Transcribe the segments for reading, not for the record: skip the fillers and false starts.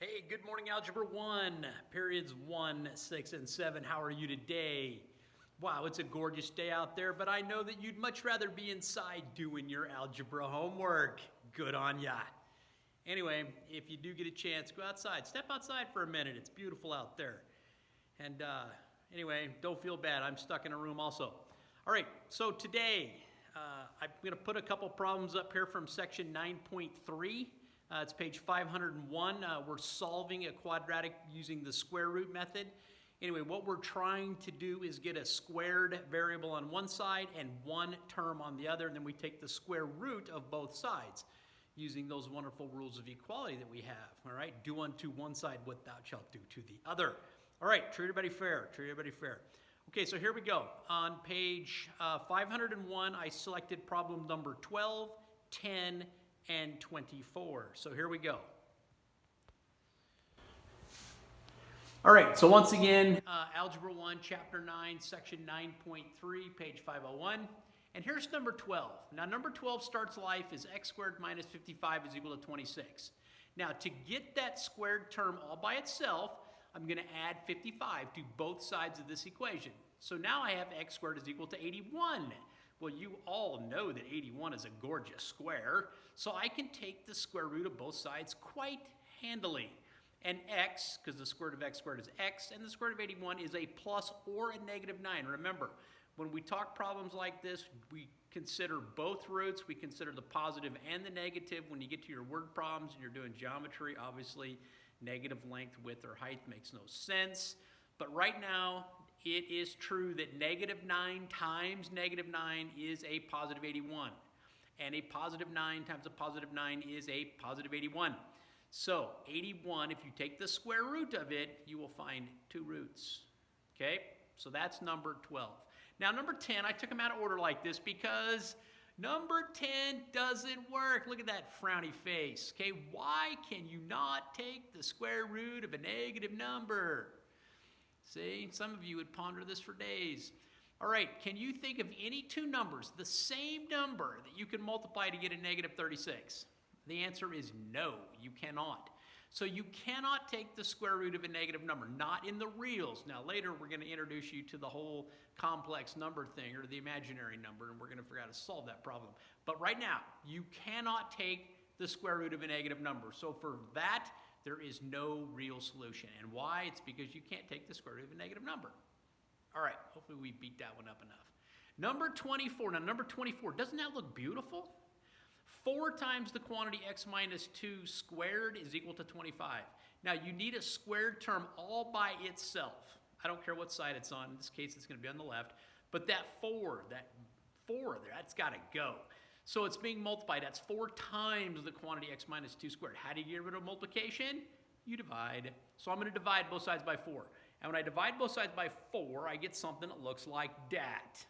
Hey, good morning, Algebra 1, periods 1, 6, and 7. How are you today? Wow, it's a gorgeous day out there, but I know that you'd much rather be inside doing your algebra homework. Good on ya. Anyway, if you do get a chance, go outside. Step outside for a minute. It's beautiful out there. And anyway, don't feel bad. I'm stuck in a room also. All right, so today I'm going to put a couple problems up here from section 9.3. It's page 501. We're solving a quadratic using the square root method. Anyway, what we're trying to do is get a squared variable on one side and one term on the other, and then we take the square root of both sides using those wonderful rules of equality that we have. All right, do unto one side what thou shalt do to the other. All right, treat everybody fair, treat everybody fair. Okay, so here we go. On page 501, I selected problem number 12, 10, and 24. So here we go. All right, so once again, Algebra 1, Chapter 9, Section 9.3, page 501. And here's number 12. Now, number 12 starts life as x squared minus 55 is equal to 26. Now, to get that squared term all by itself, I'm going to add 55 to both sides of this equation. So now I have x squared is equal to 81. Well, you all know that 81 is a gorgeous square, so I can take the square root of both sides quite handily. And x, because the square root of x squared is x, and the square root of 81 is a plus or a negative 9. Remember, when we talk problems like this, we consider both roots. We consider the positive and the negative. When you get to your word problems and you're doing geometry, obviously, negative length, width, or height makes no sense. But right now, it is true that negative 9 times negative 9 is a positive 81. And a positive 9 times a positive 9 is a positive 81. So 81, if you take the square root of it, you will find two roots. Okay? So that's number 12. Now number 10, I took them out of order like this because number 10 doesn't work. Look at that frowny face. Okay? Why can you not take the square root of a negative number? See, some of you would ponder this for days. All right, can you think of any two numbers, the same number, that you can multiply to get a negative 36? The answer is no, you cannot. So you cannot take the square root of a negative number, not in the reals. Now later we're going to introduce you to the whole complex number thing, or the imaginary number, and we're going to figure out how to solve that problem. But right now, you cannot take the square root of a negative number. So for that, there is no real solution. And why? It's because you can't take the square root of a negative number. All right, hopefully we beat that one up enough. Number 24. Now, number 24, doesn't that look beautiful? 4 times the quantity x minus 2 squared is equal to 25. Now, you need a squared term all by itself. I don't care what side it's on. In this case, it's going to be on the left. But that 4 there, that's got to go. So it's being multiplied. That's 4 times the quantity x minus 2 squared. How do you get rid of multiplication? You divide. So I'm going to divide both sides by 4. And when I divide both sides by 4, I get something that looks like that.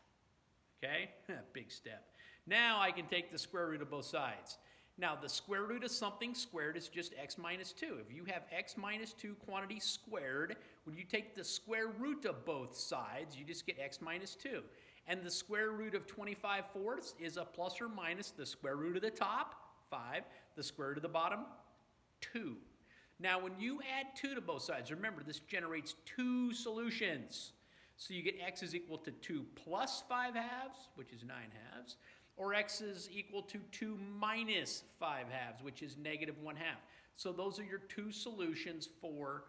Okay? Big step. Now I can take the square root of both sides. Now the square root of something squared is just x minus 2. If you have x minus 2 quantity squared, when you take the square root of both sides, you just get x minus 2. And the square root of 25/4 is a plus or minus the square root of the top, 5, the square root of the bottom, 2. Now, when you add 2 to both sides, remember, this generates 2 solutions. So you get x is equal to 2 plus 5 halves, which is 9 halves, or x is equal to 2 minus 5 halves, which is negative 1 half. So those are your 2 solutions for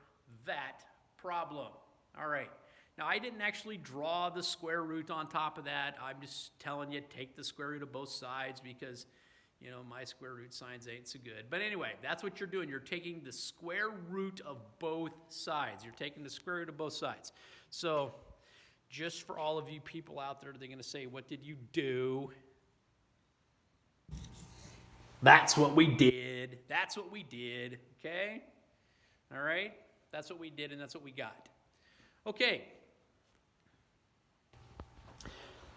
that problem. All right. Now, I didn't actually draw the square root on top of that. I'm just telling you, take the square root of both sides because, you know, my square root signs ain't so good. But anyway, that's what you're doing. You're taking the square root of both sides. You're taking the square root of both sides. So just for all of you people out there, they're going to say, what did you do? That's what we did. That's what we did. Okay? All right? That's what we did, and that's what we got. Okay.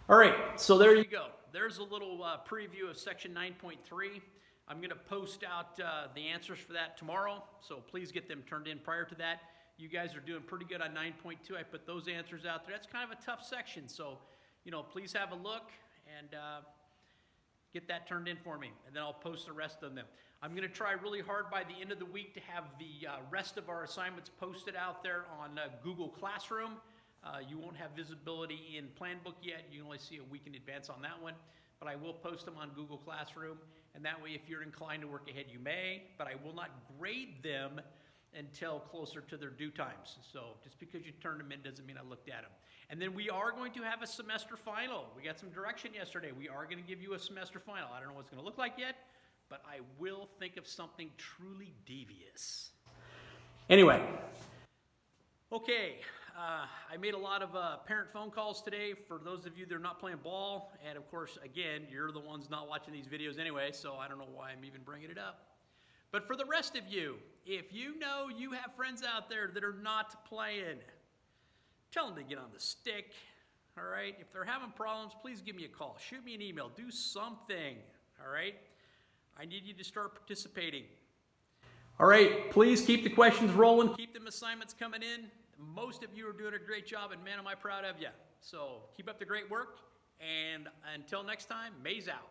All right, so there you go. There's a little preview of section 9.3. I'm going to post out the answers for that tomorrow, so please get them turned in prior to that. You guys are doing pretty good on 9.2. I put those answers out there. That's kind of a tough section, so, you know, please have a look and get that turned in for me, and then I'll post the rest of them. I'm going to try really hard by the end of the week to have the rest of our assignments posted out there on Google Classroom. You won't have visibility in Planbook yet. You can only see a week in advance on that one. But I will post them on Google Classroom. And that way, if you're inclined to work ahead, you may. But I will not grade them until closer to their due times. So just because you turned them in doesn't mean I looked at them. And then we are going to have a semester final. We got some direction yesterday. We are going to give you a semester final. I don't know what it's going to look like yet, but I will think of something truly devious. Anyway, okay, I made a lot of parent phone calls today for those of you that are not playing ball. And of course, again, you're the ones not watching these videos anyway, so I don't know why I'm even bringing it up. But for the rest of you, if you know you have friends out there that are not playing, tell them to get on the stick, all right? If they're having problems, please give me a call. Shoot me an email. Do something, all right? I need you to start participating. All right, please keep the questions rolling. Keep them assignments coming in. Most of you are doing a great job, and man, am I proud of you. So keep up the great work, and until next time, May's out.